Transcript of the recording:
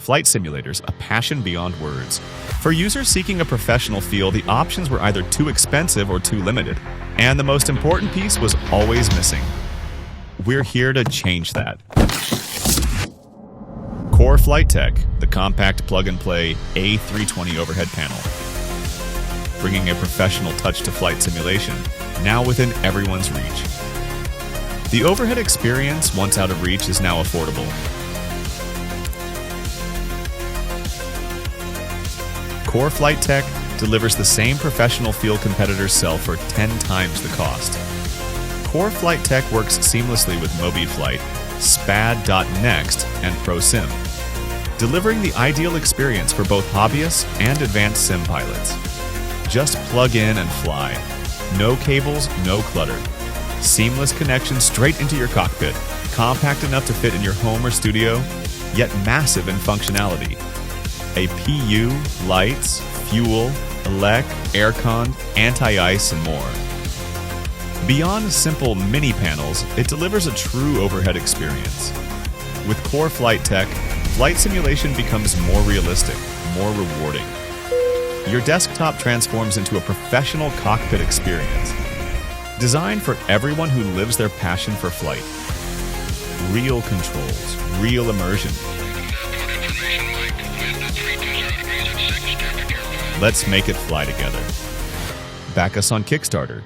flight simulators a passion beyond words. For users seeking a professional feel, the options were either too expensive or too limited. And the most important piece was always missing. We're here to change that. Core Flight Tech, the compact plug-and-play A320 overhead panel. Bringing a professional touch to flight simulation, now within everyone's reach. The overhead experience, once out of reach, is now affordable. Core Flight Tech delivers the same professional feel competitors sell for 10 times the cost. Core Flight Tech works seamlessly with MobiFlight, SPAD.Next, and ProSim, delivering the ideal experience for both hobbyists and advanced sim pilots. Just plug in and fly. No cables, no clutter. Seamless connection straight into your cockpit, compact enough to fit in your home or studio, yet massive in functionality. A PU, lights, fuel, elec, aircon, anti-ice, and more. Beyond simple mini panels, it delivers a true overhead experience. With Core Flight Tech, flight simulation becomes more realistic, more rewarding. Your desktop transforms into a professional cockpit experience, designed for everyone who lives their passion for flight. Real controls, real immersion. Let's make it fly together. Back us on Kickstarter